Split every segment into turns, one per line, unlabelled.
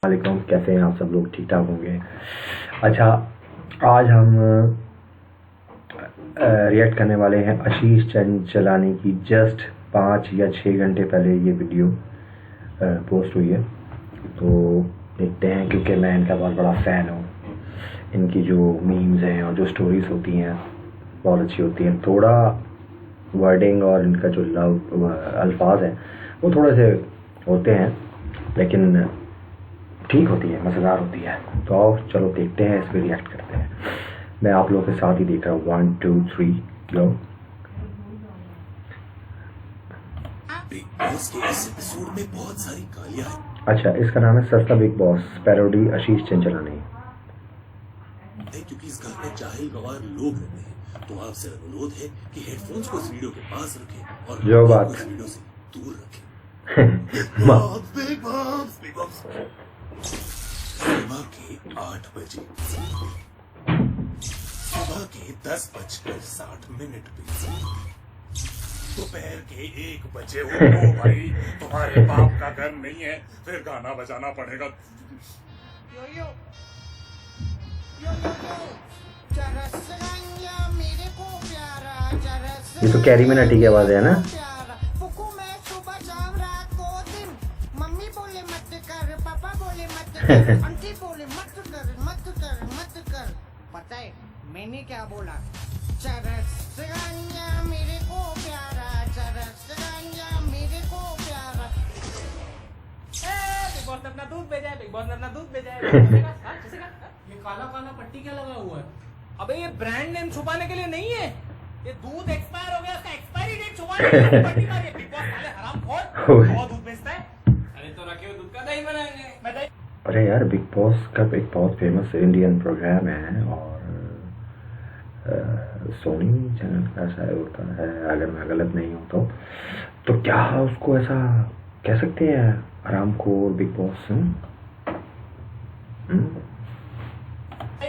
वालेकुम, कैसे हैं आप सब लोग? ठीक ठाक होंगे। अच्छा, आज हम रिएक्ट करने वाले हैं आशीष चंचलानी की। जस्ट 5 या 6 घंटे पहले ये वीडियो पोस्ट हुई है, तो देखते हैं, क्योंकि मैं इनका बहुत बड़ा फ़ैन हूँ। इनकी जो मीम्स हैं और जो स्टोरीज होती हैं बहुत अच्छी होती हैं। थोड़ा वर्डिंग और इनका जो लव अल्फाज हैं वो थोड़े से होते हैं, लेकिन ठीक होती है, मज़ेदार होती है। तो आओ चलो देखते हैं, इस पर रिएक्ट करते हैं। मैं आप लोगों के साथ ही देख रहा हूँ। 1 2 3 लो।
बिग बॉस के इस एपिसोड में बहुत सारी गालियां हैं।
अच्छा, इसका नाम है सस्ता बिग बॉस, पैरोडी आशीष चंचलानी।
क्योंकि इस घर में जाहिल गवार लोग रहते हैं, तो आपसे अनुरोध है कि हेडफोन्स को इस वीडियो के पास रखें और
जो बात
इस वीडियो से दूर रखें। बिग बॉस सुबह के 8 बजे, सुबह के 10:60 पे, दोपहर के 1 बजे। उठो भाई, तुम्हारे बाप का घर नहीं है, फिर गाना बजाना पड़ेगा।
यो यो यो यो यो चरस रंगा मेरे को प्यारा, चरस
ये तो कैरी मिनाटी की आवाज़ है ना?
प्यारा फुकू मैं सुबह शाम रात को दिन। मम्मी बोले मत कर, पापा बोले मत कर, आंटी बोले मत कर मत कर मत कर। पता है मैंने क्या बोला? चरस रंगा मेरे को प्यारा, चरस रंगा मेरे को प्यारा।
बिग बॉस ने अपना दूध भेजा है, बिग बॉस ने अपना दूध भेजा है। ये काला काला पट्टी क्या लगा हुआ है? अबे ये ब्रांड नेम छुपाने के लिए नहीं है, ये दूध एक्सपायर हो गया, उसका एक्सपायरी डेट छुपाने के लिए पट्टी मारी है। बिग बॉस साले हरामखोर, बहुत दूध बेचता है। अरे तो रखे हुए दूध का दही बनाएंगे। मैं दही।
अरे यार, बिग बॉस का एक बहुत फेमस इंडियन प्रोग्राम है और सोनी चैनल का ऐसा होता है, अगर मैं गलत नहीं हूँ तो क्या उसको ऐसा कह सकते हैं, हरामखोर बिग बॉस?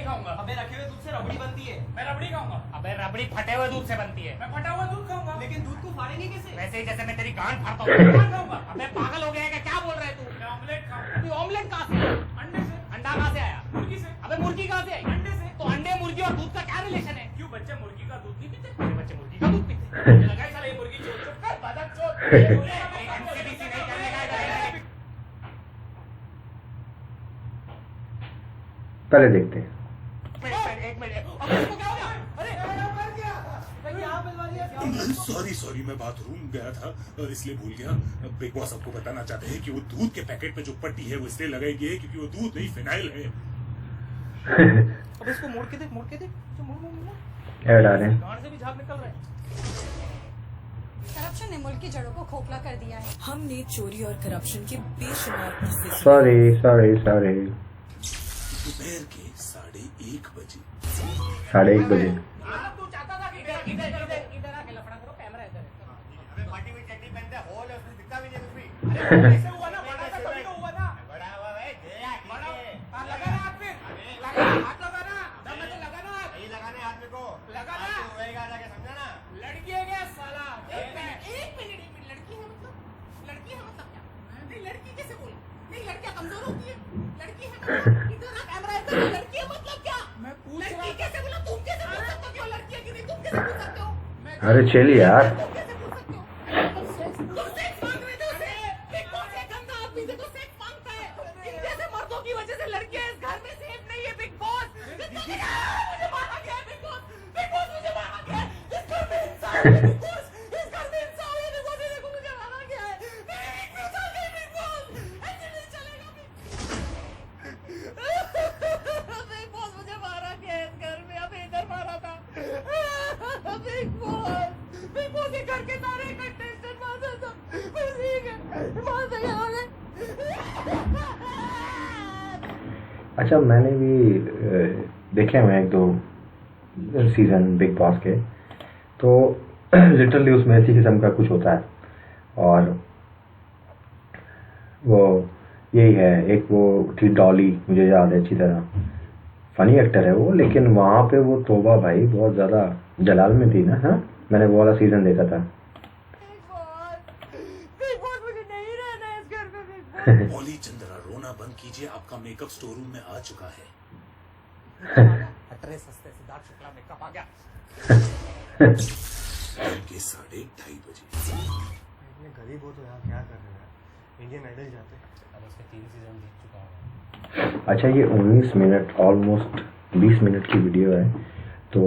खाऊंगा। अबे रखे हुए दूध से रबड़ी बनती है, मैं रबड़ी खाऊंगा। अबे रबड़ी फटे हुए दूध से बनती है, मैं फटा हुआ दूध खाऊंगा। लेकिन दूध को फाड़ेंगे कैसे? वैसे ही जैसे मैं तेरी गांड फाड़ता हूँ खाऊंगा। अबे पागल हो गया है क्या? क्या बोल रहा है तू? मैं ऑमलेट खाऊंगा। तू ऑमलेट कहाँ से? अंडे से। अंडा कहाँ से आया? मुर्गी से। अबे मुर्गी कहाँ से आई? अंडे से। तो अंडे, मुर्गी और दूध का क्या रिलेशन है? क्यों बच्चे मुर्गी का दूध नहीं पीते? मेरे बच्चे मुर्गी का दूध पीते। मुझे लगा है साला ये मुर्गी चोट चोट कर बदक चोट। एमसीडीसी नहीं करने का है।
पहले देखते हैं।
एक मिनट, अबे इसको क्या हो गया? अरे
सॉरी, मैं बाथरूम गया था और इसलिए भूल गया। बिग बॉस आपको बताना चाहते हैं कि वो दूध के पैकेट में जो पट्टी है वो इसलिए लगाई गई है क्योंकि वो दूध नहीं, फिनाइल है।
अब इसको मोड़ के देख, मोड़ के देख, तो मोड़
ऐड आ रहे हैं।
गांड से भी झाग निकल रहा है।
करप्शन ने मुल्क की जड़ों को खोखला कर दिया है। हमने चोरी और करप्शन के बेशुमार किस्से सुने।
सॉरी।
दोपहर के 1:30 बजे,
1:30 बजे।
तू चाहता था कि इधर आके लफड़ा करो, कैमरा इधर है। अबे पार्टी में चटनी पहनते हैं, होल है उसमें, दिखता भी नहीं कुछ भी। अरे कैसे हुआ ना, बड़ा था तभी तो हुआ ना। बड़ा हुआ भाई, बड़ा लगा ना हाथ में, लगा हाथ लगा ना, जब मैं तो लगा ना हाथ, नहीं लगाने हाथ में को लगा ना, तू होएगा जाके समझा ना। लड़की है क्या साला? एक मिनट, लड़की है मतलब क्या? नहीं लड़की कैसे बोला? नहीं लड़कियां कमजोर होती है, लड़की है मतलब इधर आ, कैमरा इधर, लड़की है मतलब क्या? मैं पूछ रहा, लड़की कैसे बोला? तुम कैसे बोल सकते हो कि वो लड़की है कि नहीं? तुम कैसे पूछ सकते हो?
अरे चिल यार।
तुम कैसे पूछ सकते हो? तुम सेक्स मांग रहे थे उससे। बिग बॉस एक गंदा आदमी से तो सेक्स मांगता है। इन जैसे मर्दों की वजह से लड़कियां इस घर में सेफ नहीं है। बिग बॉस मुझे मारा गया है। बिग बॉस मुझे मारा गया है। इस घर में इंसान है। बिग बॉस इस घर में इंसान है। बिग बॉस देखो मुझे मारा गया है। मेरी वीकनेस आ गई। बिग बॉस ऐसे नहीं चलेगा। बिग बॉस मुझे मारा गया है इस घर में। अब इधर मारा था। बिग बॉस ये घर के सारे कंटेस्टेंट मारा था। बस ठीक है, मार दिया उन्हें।
अच्छा, मैंने भी देखे हुए 1-2 सीज़न बिग बॉस के, तो लिटरली उसमें इसी किस्म का कुछ होता है। और वो यही है, एक वो थी डॉली, मुझे याद है अच्छी तरह, फनी एक्टर है वो, लेकिन वहाँ पे वो तोबा भाई बहुत ज़्यादा जलाल में थी ना। हाँ, मैंने वो वाला सीज़न देखा था।
बिग बॉस मुझे नहीं रहना है इस घर में। बिग बॉस
मौली चंद्रा रोना बुलाना बंद कीजिए, आपका मेकअप स्टोर रूम में आ चुका है।
अटरे सस्ते सिद्धार्थ शुक्ला मेकअप आ गया।
दिन के 2:30 बजे।
इतने गरीब हो तो यहाँ क्या कर रहे हैं? इंडियन आइडल जाते।
अब उसके 3 सीजन देख चुका हूँ।
अच्छा, ये 19 मिनट ऑलमोस्ट 20 मिनट की वीडियो है, तो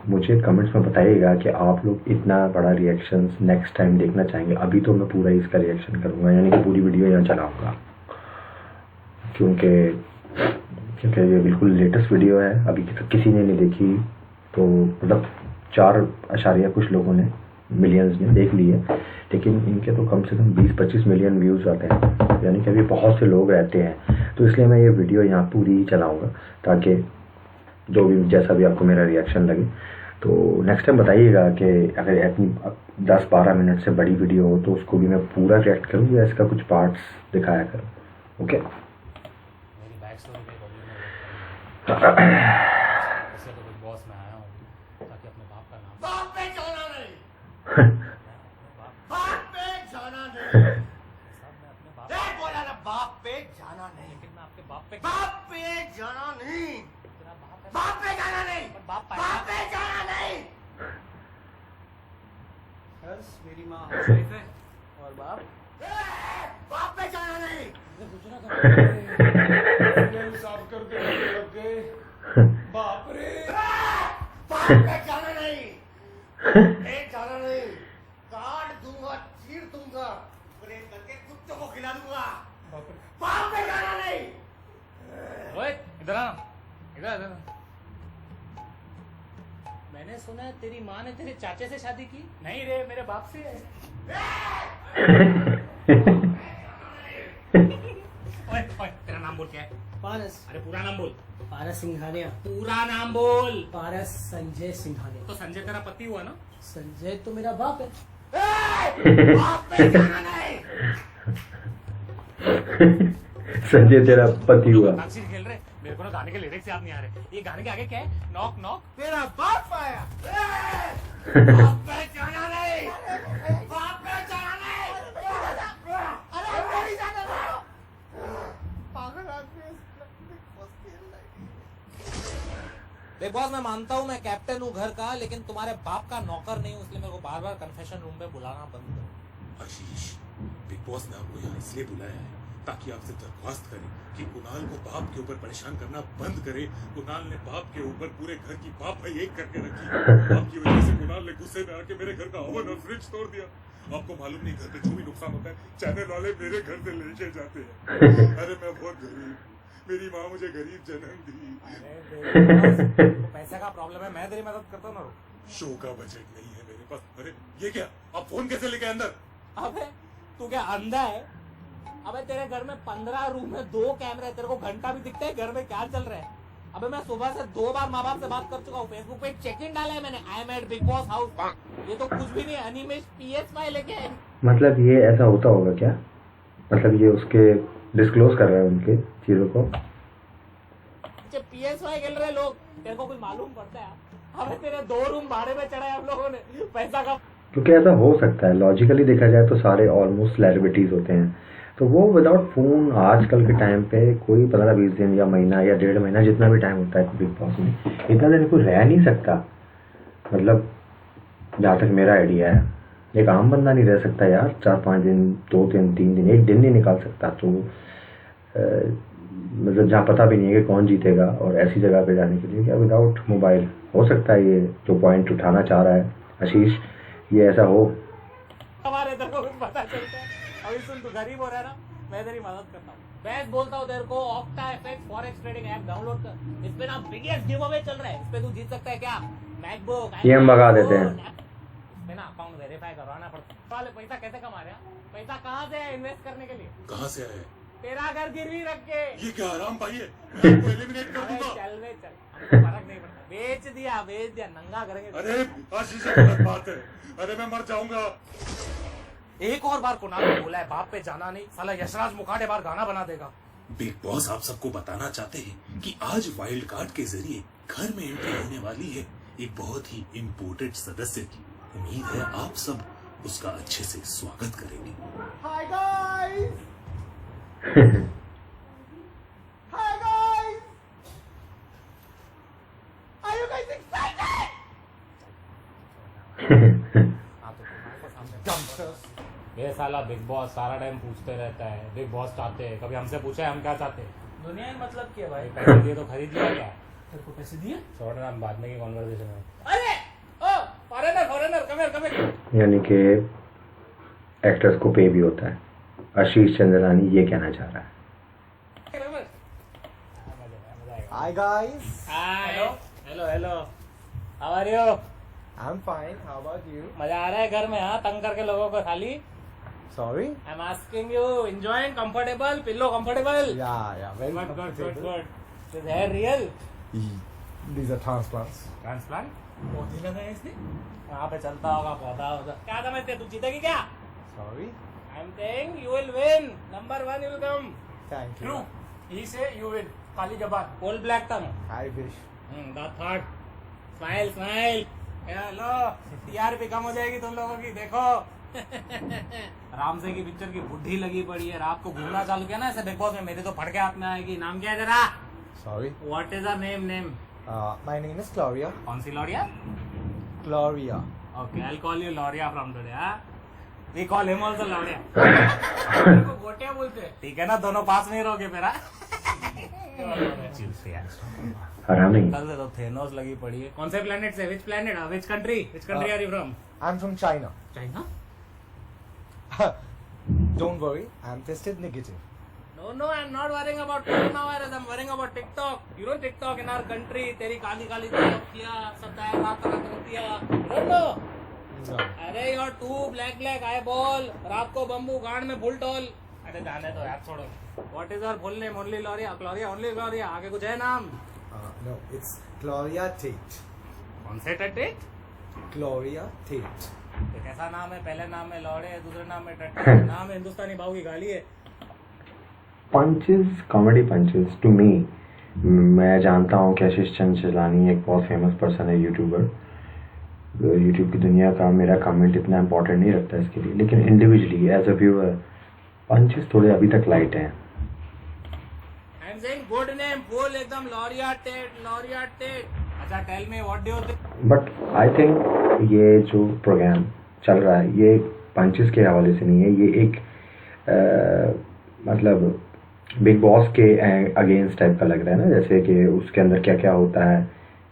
मुझे कमेंट्स में बताइएगा कि आप लोग इतना बड़ा रिएक्शन नेक्स्ट टाइम देखना चाहेंगे। अभी तो मैं पूरा इसका रिएक्शन करूँगा, यानी कि पूरी वीडियो यहाँ चलाऊँगा, क्योंकि ये बिल्कुल लेटेस्ट वीडियो है, अभी तक किसी ने नहीं देखी। तो मतलब 4 कुछ लोगों ने, मिलियंस ने देख ली है, लेकिन इनके तो कम से कम 20-25 मिलियन व्यूज़ आते हैं, यानी कि अभी बहुत से लोग रहते हैं। तो इसलिए मैं ये वीडियो यहाँ पूरी ही चलाऊँगा, ताकि जो भी जैसा भी आपको मेरा रिएक्शन लगे। तो नेक्स्ट टाइम बताइएगा कि अगर 10-12 मिनट से बड़ी वीडियो हो तो उसको भी मैं पूरा रिएक्ट करूँ या इसका कुछ पार्ट्स दिखाया करूँ। ओके,
मेरी बैक स्टोरी पे इसलिए तो बिग बॉस में आया हूँ ताकि अपने बाप का नाम
बाप पे जाना नहीं। बाप पे जाना नहीं।
सब मैं अपने बाप
ए, बोला ना बाप पे जाना नहीं।
लेकिन मैं आपके बाप पे
बाप पे जाना नहीं।
तेरा बाप है।
बाप पे जाना नहीं।
पर बाप
बाप पे जाना नहीं।
बस मेरी माँ हाउसवाइफ है और बाप
बाप पे जाना नहीं।
साफ करके लग गए। बाप रे,
बाप पे जाना नहीं। पे जाना नहीं। काट दूंगा, चीर दूंगा, ब्रेक करके कुत्तों को खिला दूंगा। बाप पे जाना नहीं।
ओए इधर आ, इधर इधर। मैंने सुना है तेरी माँ ने तेरे चाचे से शादी की। नहीं रे, मेरे बाप से है। ओए ओए, तेरा नाम बोल क्या है?
पारस
अरे पूरा नाम बोल।
पारस सिंघानिया।
पूरा नाम बोल।
पारस संजय सिंघानिया।
तो संजय तेरा पति हुआ ना?
संजय तो मेरा बाप है।
बाप पे जाना नहीं।
संजय तेरा पति हुआ।
अंताक्षरी खेल रहे, मेरे को ना गाने के लिरिक्स याद नहीं आ रहे। ये गाने के आगे क्या है? Knock knock.
तेरा बाप आया। बाप पे जाना नहीं। बाप पे जाना नहीं। अरे मेरी जाना नहीं। पागल आदमी।
बिग बॉस मैं मानता हूँ मैं कैप्टन हूँ घर का, लेकिन तुम्हारे बाप का नौकर नहीं हूँ, इसलिए मेरे को बार बार कन्फेशन रूम में बुलाना बंद करो।
आशीष, बिग बॉस ने आपको यहाँ इसलिए बुलाया है ताकि आपसे दरख्वास्त करें कि कुणाल को बाप के ऊपर परेशान करना बंद करे। कुणाल ने बाप के ऊपर पूरे घर की बाप भाई एक करके रखी। बाप की वजह से कुणाल ने गुस्से में आके मेरे घर का ओवन और फ्रिज तोड़ दिया। आपको मालूम नहीं, घर पे जो भी नुकसान होता है चैनल वाले मेरे घर से लेके जाते हैं। अरे मैं बहुत गरीब, मेरी माँ मुझे गरीब जन्म दी।
पैसे का प्रॉब्लम है, मैं तेरी मदद करता हूँ ना।
शो का बजट नहीं है मेरे पास। अरे ये क्या, आप फोन कैसे लेके अंदर?
अबे तू क्या अंधा है? अबे तेरे घर में 15 रूम में 2 कैमरे है, तेरे को घंटा भी दिखता है घर में क्या चल रहा है? अबे मैं सुबह से 2 बार माँ बाप से बात कर चुका हूँ। फेसबुक पे चेक इन डाला है मैंने, I am at Bigg Boss house. ये तो कुछ भी नहीं, अनिमेश PS5 लेके आए।
मतलब ये ऐसा होता होगा क्या? मतलब ये उसके डिस्क्लोज कर रहे हैं उनके चीजों को।
PS5 खेल रहे लोग, तेरे को कुछ मालूम पड़ता है? अबे तेरे 2 रूम भाड़े में चढ़ाए हम लोगों ने, पैसा का।
क्योंकि ऐसा हो सकता है, लॉजिकली देखा जाए तो सारे ऑलमोस्ट सेलिब्रिटीज होते हैं, तो वो विदाउट फोन आजकल के टाइम पे कोई 15-20 दिन या महीना या 1.5 महीना जितना भी टाइम होता है बिग बॉस में, इतना दिन कोई रह नहीं सकता। मतलब जहाँ तक मेरा आइडिया है, एक आम बंदा नहीं रह सकता यार 4-5 दिन, 2-3 दिन, एक दिन नहीं निकाल सकता। तो मतलब जहाँ पता भी नहीं है कि कौन जीतेगा, और ऐसी जगह पे जाने के लिए क्या विदाउट मोबाइल हो सकता है? ये जो पॉइंट उठाना चाह रहा है आशीष, ये ऐसा हो।
हमारे इधर को कुछ पता चलता है। अभी सुन, तू गरीब हो रहा है ना, मैं तेरी मदद करता हूँ। बेस्ट बोलता हूँ तेरे को, octa FX forex trading app download कर। इस पे ना बिगेस्ट गिव अवे चल रहा है, इस पे तू जीत सकता है क्या? मैकबुक।
ये हम भगा देते हैं।
इस पे ना अकाउंट वेरीफाई करवाना पड़ता है। वाले पैसा कैसे कमा रहे हैं? पैसा कहाँ से है इन्वेस्ट करने के लिए?
कहाँ से आए?
तेरा घर गिरवी रख के।
ये क्या आराम पाई है? मैं आपको एलिमिनेट कर
अरे
दूंगा।
चल वे चल, हमको फर्क नहीं पड़ता। बेच दिया, नंगा करेंगे।
अरे आशीष, ये गलत बात है। अरे मैं मर जाऊंगा।
एक और बार कुणाल ने बोला है बाप पे जाना नहीं, साला यशराज मुखाटे बार गाना बना देगा।
बिग बॉस आप सबको बताना चाहते हैं कि आज वाइल्ड कार्ड के जरिए घर में एंट्री होने वाली है एक बहुत ही इम्पोर्टेंट सदस्य की। उम्मीद है आप सब उसका अच्छे से स्वागत करेंगे।
Hi guys.
हाँ तो तुम्हारे को सामने डंपस्टर्स। ये साला बिग बॉस सारा टाइम पूछते रहता है बिग बॉस चाहते हैं, कभी हमसे पूछा है हम क्या चाहते हैं?
दुनिया में मतलब क्या भाई?
पैसे दिए तो खरीद लिया क्या?
तेरे को पैसे दिए?
छोड़ ना, हम बाद में की कॉन्वर्सेशन है। अरे ओ फॉरेनर कम हियर।
यानी कि एक्टर्स को पे भी होता है। आशीष चंद्रानी ये कहना चाह रहा है।
Hi guys,
hello how are you?
I'm fine. How about you?
मजा आ रहा है घर में? हाँ, तंग करके लोगों को खाली।
Sorry?
I am asking you, enjoying, comfortable, pillow comfortable?
Yeah, very
good
comfortable.
This hair real?
These are transplants.
Transplant? पौधे लगाए इसने? वहाँ पे चलता होगा पौधा होगा। क्या समझते तू जीतेगी क्या?
Sorry?
I am saying you will win, number 1 will come.
Thank you.
He say you win. काली जबान।
Full black tongue.
I wish.
That heart. Smile. Hello, TRP कम हो जाएगी तुम लोगों की, देखो। राम से की पिक्चर की बुद्धि लगी पड़ी है, रात को घूमना चालू किया ना ऐसे बिग बॉस में, मेरे तो फट के हाथ में आएगी। नाम क्या है तेरा?
Sorry?
What is a name?
My name is Gloria.
कौन सी Loria?
Gloria.
Okay, I call you Loria from today. हां, we call him also Loria.
तेरे को गोटिया बोलते हैं।
ठीक है ना, दोनों पास में ही रहोगे मेरा।
हराम नहीं।
कल से तो थेनोस लगी पड़ी है। कौन से प्लेनेट से? Which planet? Which country are you from?
I'm from China.
China?
Don't worry, I'm tested negative.
No, I'm not worrying about coronavirus. I'm worrying about TikTok. You know TikTok in our country, तेरी काली TikTok किया, सब रात रख दिया। Don't know?
No.
अरे यार to black eyeball, रात को बम्बू गांड में फुल टॉल। अरे जाने दो यार, छोड़ो। What is your full name? Only Gloria, only Gloria. आगे कुछ है नाम?
No, it's Gloria Tate.
कौन से टट्टे?
Gloria Tate.
ये कैसा नाम है? पहले नाम में लौड़े है, दूसरे नाम में टट्टे। नाम हिंदुस्तानी भाव की गाली है।
Punches, comedy punches to me, मैं जानता हूँ कि आशीष चंचलानी एक बहुत फेमस पर्सन है, यूट्यूबर। यूट्यूब की दुनिया का मेरा कमेंट इतना इम्पोर्टेंट नहीं रखता इसके लिए, लेकिन individually as a viewer punches थोड़े अभी तक लाइट हैं।
I am saying good name, full एकदम लॉरिया टेट। अच्छा, tell me what do you think?
But I think ये जो प्रोग्राम चल रहा है ये पंचेस के हवाले से नहीं है, ये एक मतलब बिग बॉस के अगेंस्ट टाइप का लग रहा है ना, जैसे कि उसके अंदर क्या क्या होता है,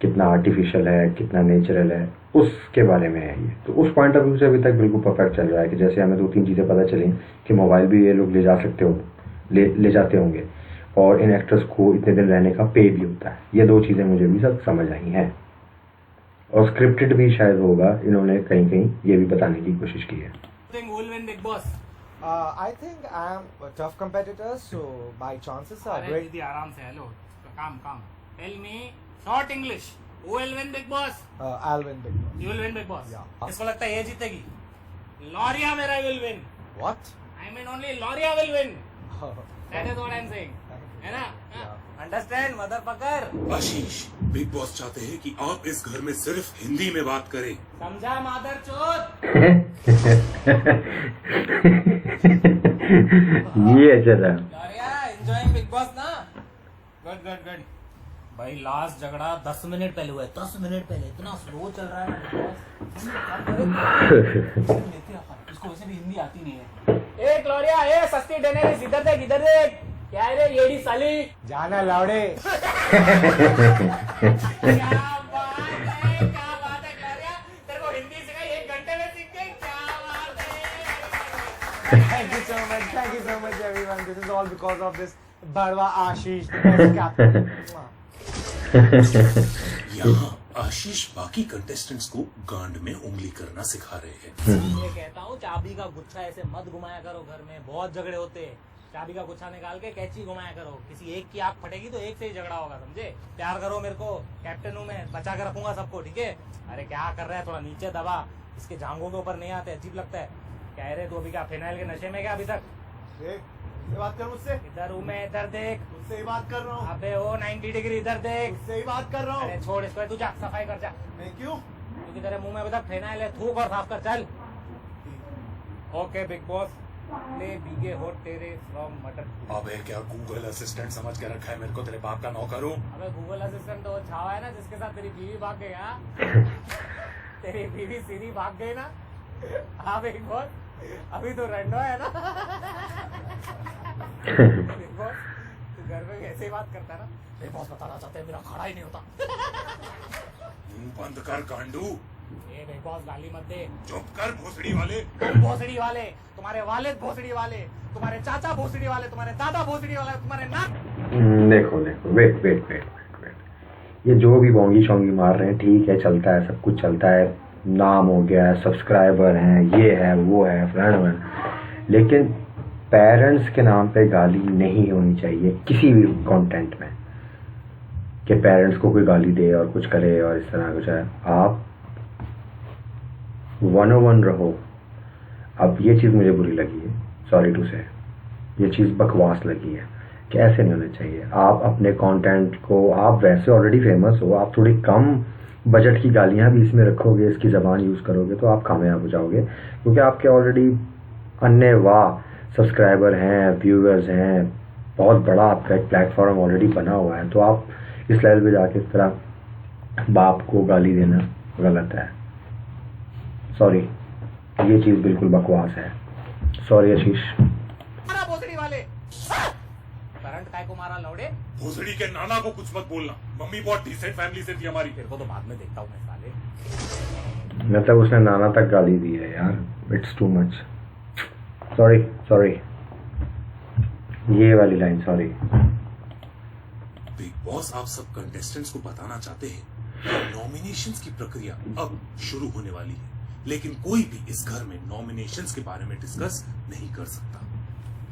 कितना आर्टिफिशियल है, कितना नेचुरल है, उसके बारे में है ये। तो उस पॉइंट ऑफ व्यू से अभी तक बिल्कुल परफेक्ट चल रहा है कि जैसे हमें 2-3 चीज़ें पता चली कि मोबाइल भी ये लोग ले जाते होंगे और इन एक्टर्स को इतने दिन रहने का पे भी होता है। ये 2 चीज़ें मुझे भी सब समझ आई हैं, और स्क्रिप्टेड भी शायद होगा, इन्होंने कहीं ये भी बताने की कोशिश की है।
Who will win Big Boss?
I think I'm a tough competitor, so my chances are
अरे
great.
दीदी आराम से, हेलो, काम। Tell me short English. Who will win Big Boss?
I'll win Big Boss.
You will win Big Boss.
Yeah.
इसको लगता है ये जीतेगी? Loria मेरा will win.
What?
I mean only Loria will win. That is what I'm saying. है ना? Understand, motherfucker?
आशीष, big boss चाहते हैं कि आप इस घर में सिर्फ हिंदी में बात करें।
समझा मादरचोद?
ये अच्छा था।
Loria, enjoying Big Boss ना? Good. भाई लास्ट झगड़ा 10 मिनट पहले हुआ है, 10 मिनट पहले। इतना स्लो चल रहा है ना Big Boss। इसको वैसे भी हिंदी आती नहीं है। ए ग्लोरिया, ए सस्ती डेनेरिस, इधर देख। क्या है रे येड़ी साली?
जाना लौड़े।
क्या बात है ग्लोरिया, तेरे को हिंदी सिखाई 1 घंटे में सीख गई, क्या बात है।
Thank you so much everyone. This is all because of this Barwa Ashish, the best captain.
यहाँ आशीष बाकी कंटेस्टेंट्स को गांड में उंगली करना सिखा रहे हैं।
ये कहता हूँ चाबी का गुच्छा ऐसे मत घुमाया करो, घर में बहुत झगड़े होते हैं। चाबी का गुच्छा निकाल के कैची घुमाया करो, किसी एक की आंख फटेगी तो एक से ही झगड़ा होगा, समझे? प्यार करो मेरे को, कैप्टन हूँ मैं, बचा के रखूंगा सबको, ठीक है? अरे क्या कर रहा है, थोड़ा नीचे दबा, इसके जांघों के ऊपर नहीं आते, अजीब लगता है। कह रहे तू अभी क्या फिनाइल के नशे में क्या अभी तक?
ये बात कर मुझसे।
इधर हूँ मैं, इधर देख।
मुझसे ही बात कर रहा हूँ।
अबे ओ 90 डिग्री इधर देख।
मुझसे ही बात कर रहा
अरे
हूँ।
छोड़ इसको, तू जा सफाई कर जा।
मैं क्यों?
क्योंकि तेरे मुंह में अभी तक फिनाइल है, थूक और साफ कर, चल। ओके बिग बॉस, ले भीगे होठ तेरे फ्रॉम मटर।
अबे क्या गूगल असिस्टेंट समझ के रखा है मेरे को, तेरे बाप का नौकर हूँ।
अबे गूगल असिस्टेंट तो छावा है ना जिसके साथ तेरी बीवी भाग गई। हाँ तेरी बीवी सीधी भाग गई ना। हाँ बिग बॉस, अभी तो रंडो है ना। बिग बॉस तू घर में ऐसे ही बात करता है ना। बिग बॉस बताना चाहते हैं मेरा खड़ा ही नहीं होता।
मुंह बंद कर गांडू।
ये बिग बॉस गाली मत दे।
चुप कर भोसड़ी वाले।
तुम भोसड़ी वाले, तुम्हारे वालिद भोसड़ी वाले, तुम्हारे चाचा भोसड़ी वाले, तुम्हारे दादा भोसड़ी वाले, तुम्हारे नाम।
देखो वेट, ये जो भी बोंगी शोंगी मार रहे हैं ठीक है, चलता है, सब कुछ चलता है, नाम हो गया है, सब्सक्राइबर हैं, ये है वो है फ्रेंड, लेकिन पेरेंट्स के नाम पे गाली नहीं होनी चाहिए किसी भी कंटेंट में, कि पेरेंट्स को कोई गाली दे और कुछ करे और इस तरह कुछ है। आप 101 रहो। अब ये चीज़ मुझे बुरी लगी है, सॉरी टू से, ये चीज़ बकवास लगी है कि ऐसे नहीं होना चाहिए। आप अपने कंटेंट को, आप वैसे ऑलरेडी फेमस हो, आप थोड़ी कम बजट की गालियां भी इसमें रखोगे, इसकी ज़बान यूज़ करोगे तो आप कामयाब हो जाओगे, क्योंकि आपके ऑलरेडी अन्य सब्सक्राइबर हैं, व्यूअर्स हैं, बहुत बड़ा आपका एक प्लेटफॉर्म ऑलरेडी बना हुआ है। तो आप इस लेवल पे जाके इस तरह बाप को गाली देना गलत है। सॉरी, ये चीज़ बिल्कुल बकवास है। सॉरी आशीष।
मारा भोसड़ी वाले। करंट काय को मारा लौड़े।
भोसड़ी के नाना को कुछ मत बोलना, मम्मी बहुत डिसेंट फैमिली से थी हमारी।
तेरे को तो बाद में देखता हूँ मैं साले।
मतलब उसने नाना तक गाली दी है यार, इट्स टू मच। सॉरी, ये वाली लाइन सॉरी।
बिग बॉस आप सब कंटेस्टेंट्स को बताना चाहते हैं, नॉमिनेशंस की प्रक्रिया अब शुरू होने वाली है, लेकिन कोई भी इस घर में नॉमिनेशंस के बारे में डिस्कस नहीं कर सकता।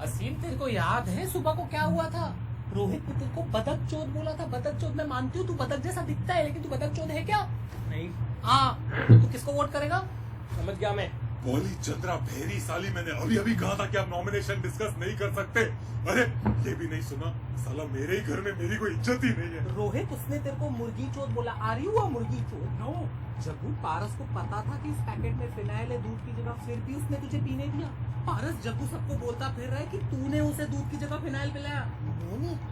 असीम तेरे को याद है सुबह को क्या हुआ था? रोहित ने तेरे को बदक चोद बोला था। बदक चोद मैं मानती हूँ, तू बदक जैसा दिखता है, लेकिन तू बदक चोद है क्या? नहीं। हाँ, तू किसको वोट करेगा? समझ गया मैं।
बोली चंद्रा भेरी साली, मैंने अभी कहा था कि आप नॉमिनेशन डिस्कस नहीं कर सकते। अरे ये भी नहीं सुना साला, मेरे ही घर में मेरी कोई इज्जत ही नहीं है।
रोहित उसने तेरे को मुर्गी चोद बोला, आ रही हुआ मुर्गी चोद। नो, जग्गू पारस को पता था कि इस पैकेट में फिनाइल है दूध की जगह, फिर भी उसने तुझे पीने दिया। पारस जग्गू सबको बोलता फिर रहा है कि तूने उसे दूध की जगह फिनाइल पिलाया।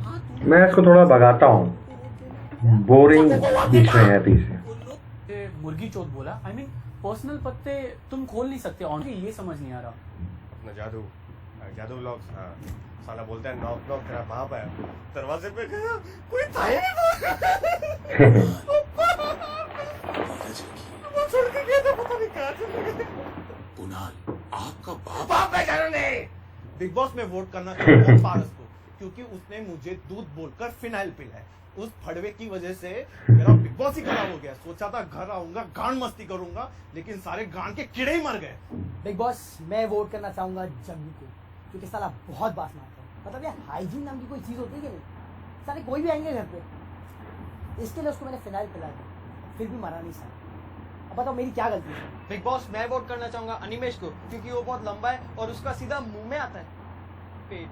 हाँ,
मैं इसको थोड़ा भगाता हूँ, बोरिंग बीच में है पीछे।
मुर्गी चोद बोला। आई मीन पर्सनल पत्ते तुम खोल नहीं सकते ऑन, ये समझ नहीं आ रहा।
अपना जादू व्लॉग्स। हाँ, साला बोलता है नॉक नॉक, तेरा बाप है दरवाजे पे गया, कोई था ही नहीं। वो छोड़ के गया था, पता नहीं कहाँ चले गए।
कुणाल, आपका बाप
बाप है जानो नहीं। बिग बॉस में वोट करना चाहिए पारस को, क्योंकि उसने मुझे दूध बोलकर फिनाइल पिलाया। उस फड़वे की वजह से मेरा बिग बॉस ही खराब हो गया। सोचा था घर आऊंगा, गांड मस्ती करूंगा, लेकिन सारे गांड के कीड़े ही मर गए।
बिग बॉस मैं वोट करना चाहूंगा जग्गू को, क्योंकि साला बहुत बात मारता है। मतलब यार हाइजीन नाम की कोई चीज होती है कि नहीं? साले कोई भी आएंगे घर पे, इसके लिए उसको मैंने फिनाइल पिला दिया, फिर भी मरा नहीं साला। अब बताओ मेरी क्या गलती है?
बिग बॉस मैं वोट करना चाहूंगा अनिमेश को, क्योंकि वो बहुत लंबा है और उसका सीधा मुंह में आता है पेट।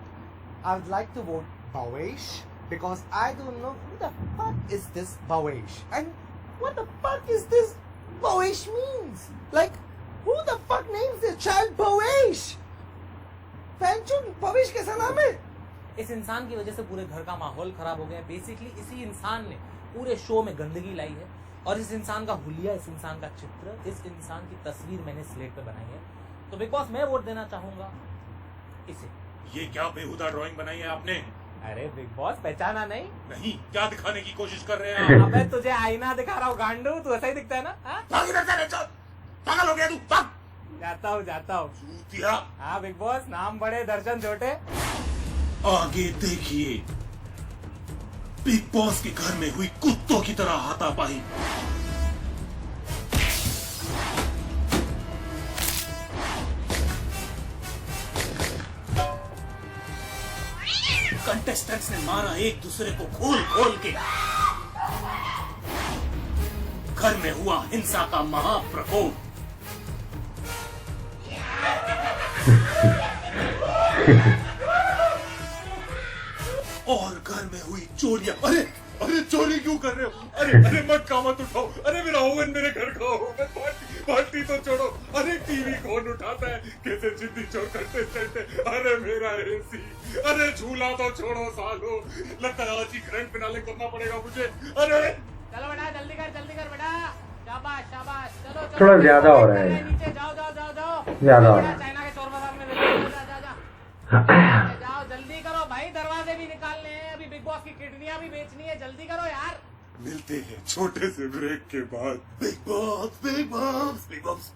I would like to vote Bhavesh because I don't know who the fuck is this Bhavesh and what the fuck is this Bhavesh means? Like who the fuck names their child Bhavesh? Fanchun Bhavesh कैसा नाम है?
इस इंसान की वजह से पूरे घर का माहौल खराब हो गया। बेसिकली इसी इंसान ने पूरे शो में गंदगी लाई है, और इस इंसान का हुलिया, इस इंसान का चित्र, इस इंसान की तस्वीर मैंने स्लेट पे बनाई है। तो बिग बॉस मैं वोट देना चाहूंगा इसे।
ये क्या बेहुदा ड्राइंग बनाई है आपने?
अरे बिग बॉस पहचाना नहीं?
नहीं, क्या दिखाने की कोशिश कर रहे हैं आप?
अबे तुझे आईना दिखा रहा हूँ गांडू, तू ऐसा ही दिखता है ना?
भाग इधर से, चल। पागल हो गया तू, भाग।
जाता हूँ।
चूतिया।
हाँ बिग बॉस, नाम बड़े दर्शन छोटे।
आगे देखिए, बिग बॉस के घर में हुई कुत्तों की तरह हाथापाई। कंटेस्टेंट्स ने मारा एक दूसरे को खोल खोल के। घर में हुआ हिंसा का महाप्रकोप। और घर में हुई चोरियां। अरे चोरी क्यों कर रहे हो? अरे मत उठाओ। अरे मेरा ओवन मेरे घर का ओवन, बाल्टी तो छोड़ो। अरे टीवी कौन उठाता है? कैसे जिद्दी चोर करते। अरे मेरा एसी, अरे झूला तो छोड़ो सालो, लगता है आज ही ग्रैंड फिनाले करना पड़ेगा मुझे। अरे
चलो बेटा, जल्दी कर बेटा। शाबाश शाबाश चलो चलो
थोड़ा ज्यादा हो रहा है।
नीचे जाओ जाओ जाओ जाओ
ज्यादा हो रहा है।
चाइना के चोर बाजार में जा जाओ जल्दी करो भाई दरवाजे भी निकालने हैं अभी बिग बॉस की किडनियां भी बेचनी है जल्दी करो यार
मिलते हैं छोटे से ब्रेक के बाद। Big boss big boss big boss.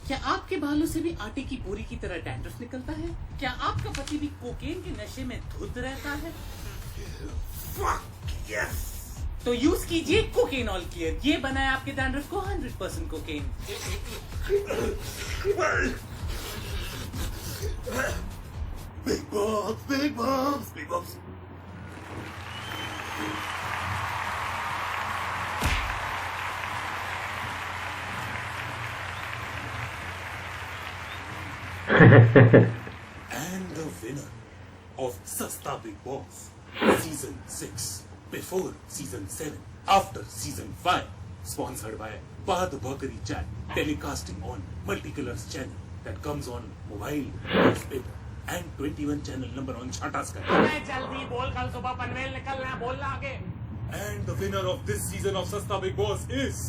क्या आपके बालों से भी आटे की पूरी की तरह डैंड्रफ निकलता है? क्या आपका पति भी कोकेन के नशे में धुत रहता है?
यस।
तो यूज कीजिए कोकेन ऑल क्लियर। ये बनाए आपके डैंड्रफ को 100% cocaine.
Big boss big boss big boss. And the winner of Sasta Big Boss Season 6, before Season 7, after Season 5, sponsored by Bahad Bakari Chat, telecasting on Multicolors channel that comes on mobile, newspaper and 21 channel number on Chata Sky.
जल्दी बोल कल सुबह पनवेल निकलना है बोलना आगे
And the winner of this season of Sasta Big Boss is...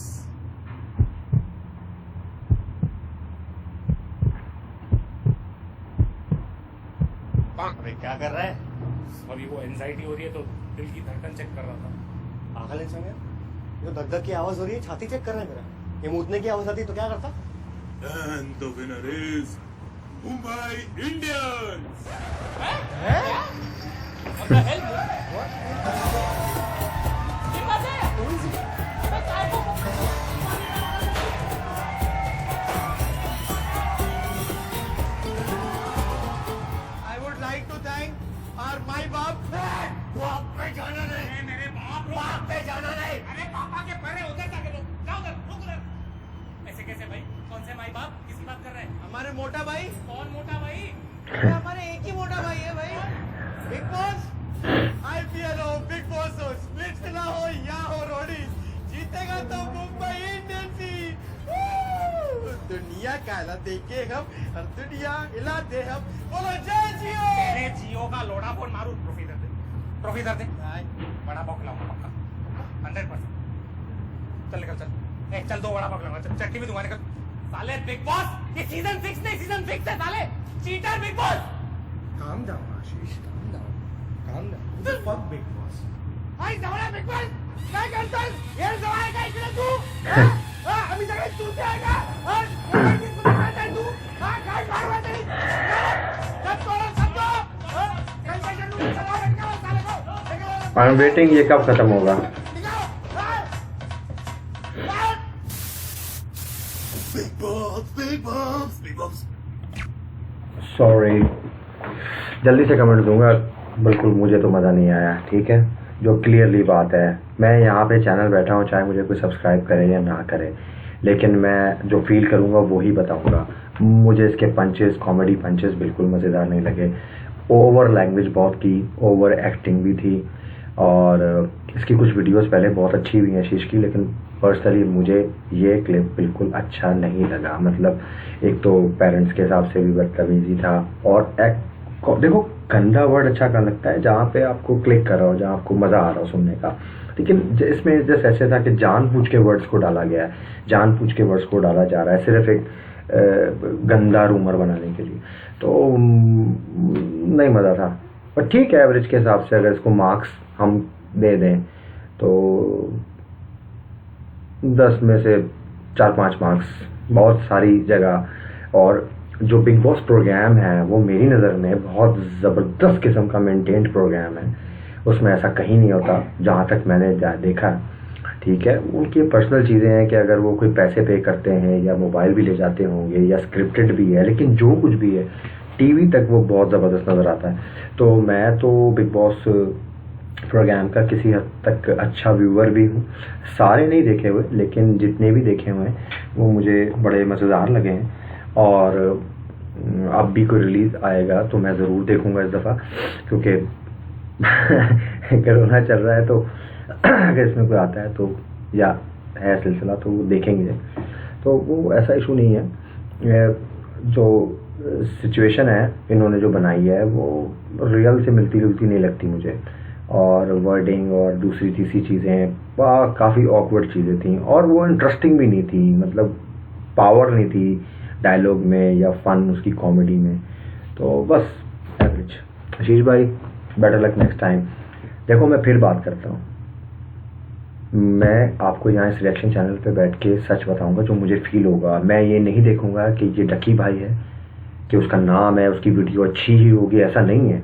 अरे क्या कर रहा है?
अभी वो एंजाइटी हो रही है तो दिल की धड़कन चेक कर रहा था
पागल इंसान है। ये धक धक की आवाज हो रही है, छाती चेक कर रहा है मेरा। ये मूतने की आवाज आती है तो क्या करता?
And the winner is Mumbai Indians.
What the hell?
I would like to thank our my बाप।
बाप पे जाना नहीं।
मेरे
बाप पे जाना नहीं।
अरे पापा के पैरे उधर जाके लो जाओ उधर रुक उधर ऐसे कैसे भाई कौन से माई बाप किसकी बात कर रहे हैं
हमारे मोटा भाई।
कौन मोटा भाई
अरे हमारे एक ही मोटा भाई है भाई। बिग बॉस IPL हो, बिग बॉस हो, स्प्लिट्स ना हो या हो रोडीज, जीतेगा तो मुंबई इंडियंस ही। दुनिया काला देखे हम और दुनिया हिलाते हम। बोलो जय जियो।
तेरे जियो का लोड़ा फोन मारू ट्रॉफी दे बड़ा बॉक लाऊंगा पक्का 100%। चल निकल चल चल 2 बड़ा बॉक लाऊंगा चटनी भी दूंगा निकल साले बिग बॉस ये सीजन 6 नहीं सीजन 6 है साले cheater big boss
Calm down, Ashish. Calm down. Calm down. Who the fuck Big Boss?
हाय जवड़ा बिग बॉस काय करतोय ये जवळ काय इकडे तू आम्ही सगळे तू आएगा और किसको दिखाता है तू काय मारवा तेरी सब तोड़ो सब दो कल से जरूर चला रखा साले को
आई एम वेटिंग ये कब खत्म होगा।
Big Boss Big Boss Big Boss।
Sorry, जल्दी से कमेंट दूंगा। बिल्कुल मुझे तो मज़ा नहीं आया, ठीक है, जो क्लियरली बात है। मैं यहाँ पे चैनल बैठा हूँ, चाहे मुझे कोई सब्सक्राइब करे या ना करे, लेकिन मैं जो फील करूँगा वो ही बताऊँगा। मुझे इसके पंचेस, कॉमेडी पंचेस बिल्कुल मज़ेदार नहीं लगे। ओवर लैंग्वेज बहुत की, ओवर एक्टिंग भी थी, और इसकी कुछ वीडियोस पहले बहुत अच्छी हुई हैं आशीष की, लेकिन पर्सनली मुझे ये क्लिप बिल्कुल अच्छा नहीं लगा। मतलब एक तो पेरेंट्स के हिसाब से भी बदतमीजी था, और देखो गंदा वर्ड अच्छा कहाँ लगता है, जहाँ पे आपको क्लिक कर रहा हो, जहाँ आपको मज़ा आ रहा हो सुनने का। लेकिन इसमें जैसे ऐसे था कि जानबूझ के वर्ड्स को डाला गया है, जानबूझ के वर्ड्स को डाला जा रहा है सिर्फ एक गंदा रूमर बनाने के लिए, तो नहीं मज़ा था। पर ठीक है, एवरेज के हिसाब से अगर इसको मार्क्स हम दे दें तो 10 में से 4-5 मार्क्स बहुत सारी जगह। और जो बिग बॉस प्रोग्राम है वो मेरी नज़र में बहुत ज़बरदस्त किस्म का मेंटेन्ड प्रोग्राम है, उसमें ऐसा कहीं नहीं होता जहाँ तक मैंने देखा। ठीक है, उनकी पर्सनल चीज़ें हैं कि अगर वो कोई पैसे पे करते हैं या मोबाइल भी ले जाते होंगे या स्क्रिप्टेड भी है, लेकिन जो कुछ भी है टीवी तक वो बहुत ज़बरदस्त नज़र आता है। तो मैं तो बिग बॉस प्रोग्राम का किसी हद तक अच्छा व्यूअर भी हूँ, सारे नहीं देखे हुए, लेकिन जितने भी देखे हुए हैं वो मुझे बड़े मज़ेदार लगे हैं। और अब भी कोई रिलीज़ आएगा तो मैं ज़रूर देखूँगा इस दफ़ा, क्योंकि कोरोना चल रहा है, तो अगर इसमें कोई आता है तो या है सिलसिला तो वो देखेंगे। तो वो ऐसा इशू नहीं है, जो सिचुएशन है इन्होंने जो बनाई है वो रियल से मिलती जुलती नहीं लगती मुझे। और वर्डिंग और दूसरी तीसरी चीज़ें काफ़ी ऑकवर्ड चीज़ें थी और वो इंटरेस्टिंग भी नहीं थी, मतलब पावर नहीं थी डायलॉग में या फन उसकी कॉमेडी में, तो बस एवरेज। आशीष भाई बेटर लक नेक्स्ट टाइम। देखो मैं फिर बात करता हूँ, मैं आपको यहाँ इस रिएक्शन चैनल पे बैठ के सच बताऊंगा जो मुझे फील होगा। मैं ये नहीं देखूंगा कि ये डकी भाई है, कि उसका नाम है, उसकी वीडियो अच्छी ही होगी, ऐसा नहीं है।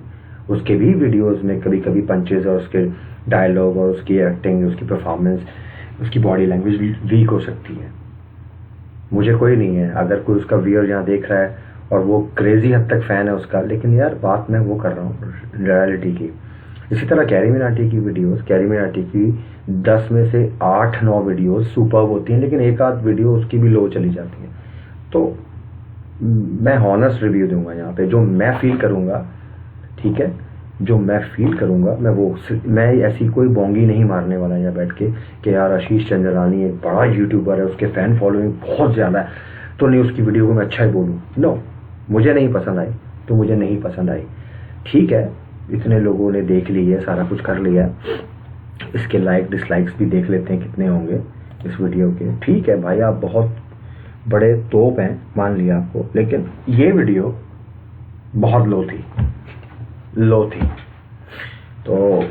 उसके भी वीडियोस में कभी कभी पंचेज और उसके डायलॉग और उसकी एक्टिंग, उसकी परफॉर्मेंस, उसकी बॉडी लैंग्वेज वीक हो सकती है। मुझे कोई नहीं है अगर कोई उसका व्यूअर यहाँ देख रहा है और वो क्रेजी हद तक फ़ैन है उसका, लेकिन यार बात मैं वो कर रहा हूँ रियलिटी की। इसी तरह कैरी मिनाटी की वीडियोस, कैरी मिनाटी की 10 में से 8-9 वीडियोस सुपर्ब होती हैं, लेकिन एक आध वीडियो उसकी भी लो चली जाती है। तो मैं हॉनेस्ट रिव्यू दूंगा यहाँ पे, जो मैं फील करूँगा, ठीक है, जो मैं फील करूँगा मैं ऐसी कोई बोंगी नहीं मारने वाला यहाँ बैठ के कि यार आशीष चंचलानी एक बड़ा यूट्यूबर है, उसके फ़ैन फॉलोइंग बहुत ज़्यादा है, तो नहीं उसकी वीडियो को मैं अच्छा ही बोलूँ। नो, मुझे नहीं पसंद आई तो मुझे नहीं पसंद आई, ठीक है। इतने लोगों ने देख ली है, सारा कुछ कर लिया, इसके लाइक डिसलाइक्स भी देख लेते हैं कितने होंगे इस वीडियो के। ठीक है भाई, आप बहुत बड़े तोप हैं, मान लिया आपको, लेकिन ये वीडियो बहुत लो थी। तो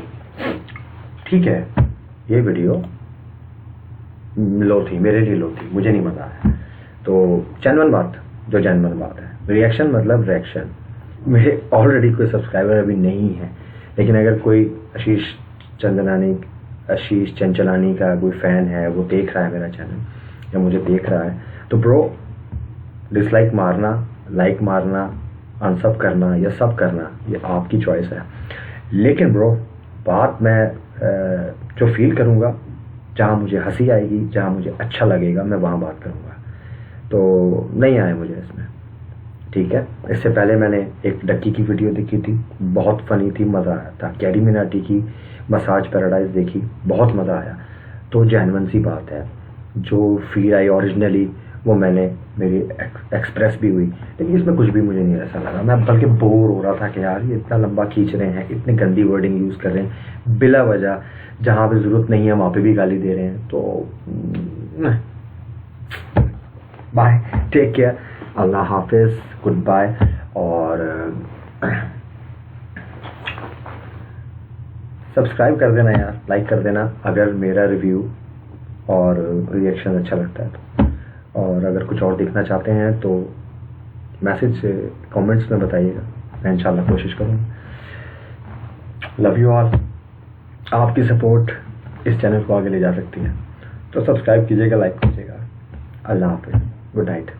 ठीक है, ये वीडियो लो थी, मेरे लिए लो थी, मुझे नहीं मजा आया। तो जेन्युइन बात है, रिएक्शन मतलब रिएक्शन। मेरे ऑलरेडी कोई सब्सक्राइबर अभी नहीं है, लेकिन अगर कोई आशीष चंचलानी का कोई फ़ैन है, वो देख रहा है मेरा चैनल या मुझे देख रहा है, तो ब्रो डिसलाइक मारना, लाइक मारना, अनसब करना या सब करना, ये आपकी चॉइस है। लेकिन ब्रो बात मैं जो फील करूँगा, जहाँ मुझे हंसी आएगी, जहाँ मुझे अच्छा लगेगा, मैं वहाँ बात करूँगा। तो नहीं आए मुझे इसमें, ठीक है। इससे पहले मैंने एक डक्की की वीडियो देखी थी, बहुत फनी थी, मज़ा आया था। कैरी मिनाटी की मसाज पैराडाइज देखी, बहुत मज़ा आया। तो जेन्युइन सी बात है, जो फील आई ओरिजिनली वो मैंने मेरी एक्सप्रेस भी हुई, लेकिन इसमें कुछ भी मुझे नहीं ऐसा लगा। मैं बल्कि बोर हो रहा था कि यार ये इतना लंबा खींच रहे हैं, इतनी गंदी वर्डिंग यूज़ कर रहे हैं बिला वजह, जहाँ पे ज़रूरत नहीं है वहाँ पे भी गाली दे रहे हैं। तो बाय, टेक केयर, अल्लाह हाफिज़, गुड बाय। और सब्सक्राइब कर देना यार, लाइक कर देना अगर मेरा रिव्यू और रिएक्शन अच्छा लगता है तो। और अगर कुछ और देखना चाहते हैं तो मैसेज से कमेंट्स में बताइएगा, मैं इंशाल्लाह कोशिश करूँगा। Love you all. आपकी सपोर्ट इस चैनल को आगे ले जा सकती है, तो सब्सक्राइब कीजिएगा, लाइक कीजिएगा। अल्लाह हाफिज़, गुड नाइट।